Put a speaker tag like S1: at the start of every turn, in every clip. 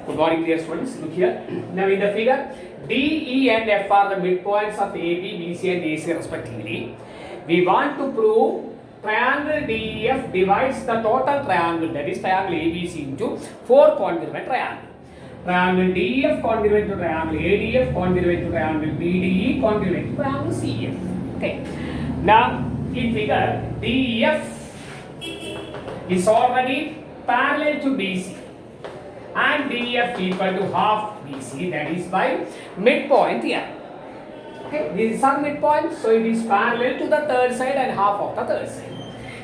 S1: Good morning, dear students. Look here. Now in the figure, D, E and F are the midpoints of AB, BC and AC respectively. We want to prove triangle DEF divides the total triangle, that is triangle ABC, into 4 congruent triangle. Triangle DEF congruent to triangle ADF, congruent to triangle BDE, congruent to triangle CF. Okay. Now in figure, DEF is already parallel to BC. And DEF equal to half BC, that is by midpoint here. Okay, this is our midpoint, so it is parallel to the third side and half of the third side.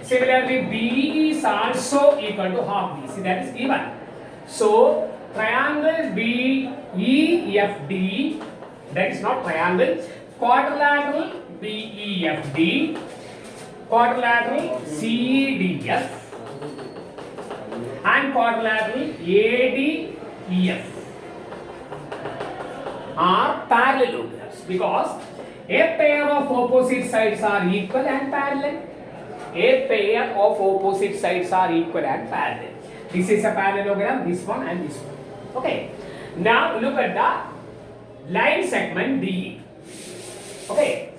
S1: Similarly, BE is also equal to half BC, that is given. So, triangle BEFD, that is not triangle, quadrilateral BEFD, quadrilateral CEDF, and quadrilateral ADEF are parallelograms because a pair of opposite sides are equal and parallel. A pair of opposite sides are equal and parallel. This is a parallelogram, this one and this one. Okay. Now look at the line segment DE. Okay.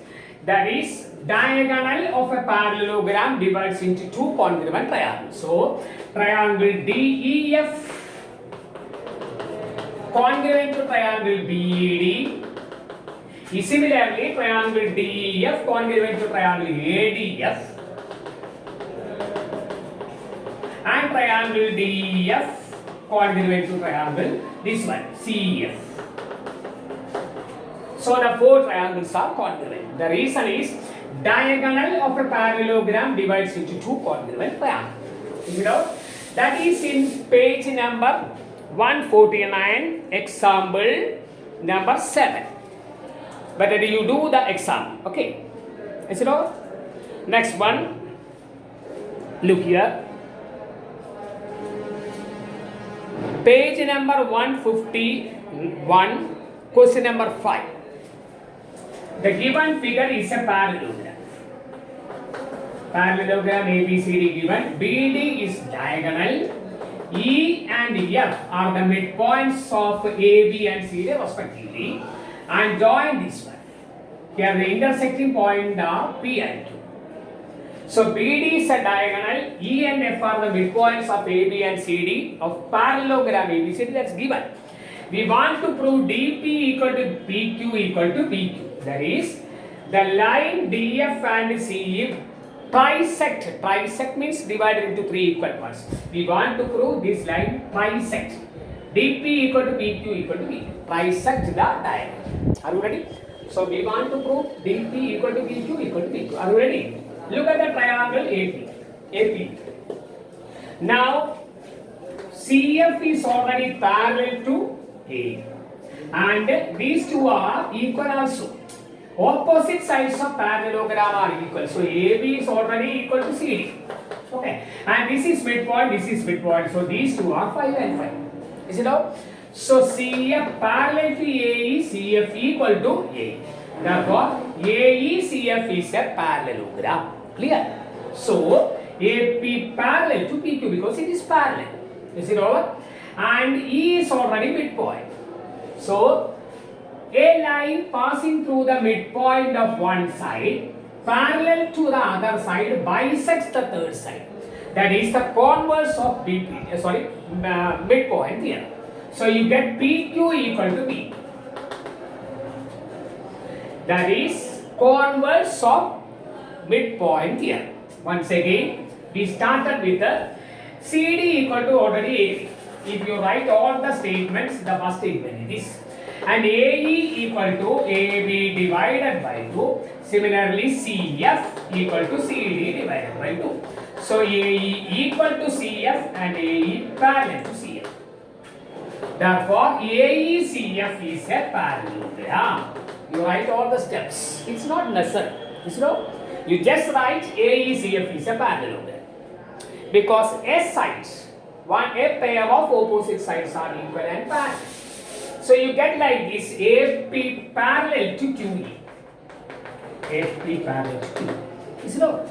S1: That is diagonal of a parallelogram divides into 2 congruent triangles. So, triangle DEF congruent to triangle BED is similarly triangle DEF congruent to triangle ADF and triangle DEF congruent to triangle this one CEF. So, the 4 triangles are congruent. The reason is diagonal of a parallelogram divides into 2 congruent triangles. You know, that is in page number 149, example number 7. Better you do the exam. Okay. Is it over? Next one. Look here. Page number 151, question number 5. The given figure is a parallelogram. Parallelogram ABCD given. BD is diagonal. E and F are the midpoints of AB and CD respectively. And join this one. Here the intersecting point are P and Q. So BD is a diagonal. E and F are the midpoints of AB and CD of parallelogram ABCD. That's given. We want to prove DP equal to PQ equal to PQ. That is, the line DF and CE trisect. Trisect means divided into 3 equal parts. We want to prove this line trisect. DP equal to PQ equal to PQ. Trisect the diagonal. Are you ready? So, we want to prove DP equal to PQ equal to PQ. Are you ready? Look at the triangle AP. Now, CF is already parallel to A. And these two are equal also. Opposite sides of parallelogram are equal. So AB is already equal to CD. Okay. And this is midpoint, this is midpoint. So these two are 5 and 5. Is it out? So CF parallel to AE, CF equal to A. Therefore, AE CF is a parallelogram. Clear? So AP parallel to PQ because it is parallel. Is it over? And E is already midpoint. So a line passing through the midpoint of one side parallel to the other side bisects the third side. That is the converse of midpoint here. So you get PQ equal to P. That is converse of midpoint here. Once again, we started with the CD equal to already AB. If you write all the statements, the first statement is and AE equal to AB divided by 2. Similarly, CF equal to CD divided by 2. So, AE equal to CF and AE parallel to CF. Therefore, AE CF is a parallelogram. You write all the steps. It's not necessary. You just write AE CF is a parallelogram. Because S sides, a pair of opposite sides are equal and parallel. So you get like this AP parallel to QE. AP parallel to QE. Is it over?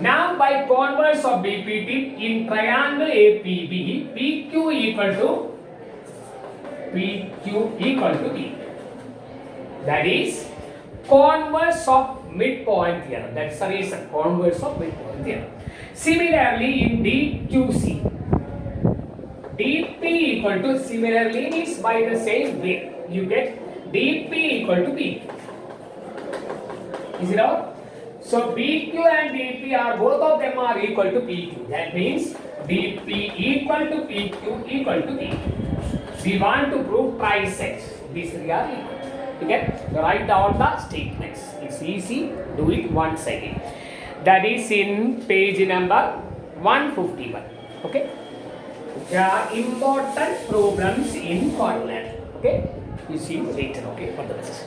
S1: Now by converse of BPT in triangle APB, PQ equal to PQ equal to P. That is converse of midpoint theorem. That's the reason, converse of midpoint theorem. Similarly, in DQC, dP equal to, similarly means by the same way, you get dP equal to P. Is it out? So PQ and dP are, both of them are equal to PQ. That means dP equal to PQ equal to P. We want to prove trisect. These three are equal. Okay? Write down the statements. It's easy. Do it once again. That is in page number 151. Okay? There are important problems in Quadrant. Okay? You see later. Okay? For the rest.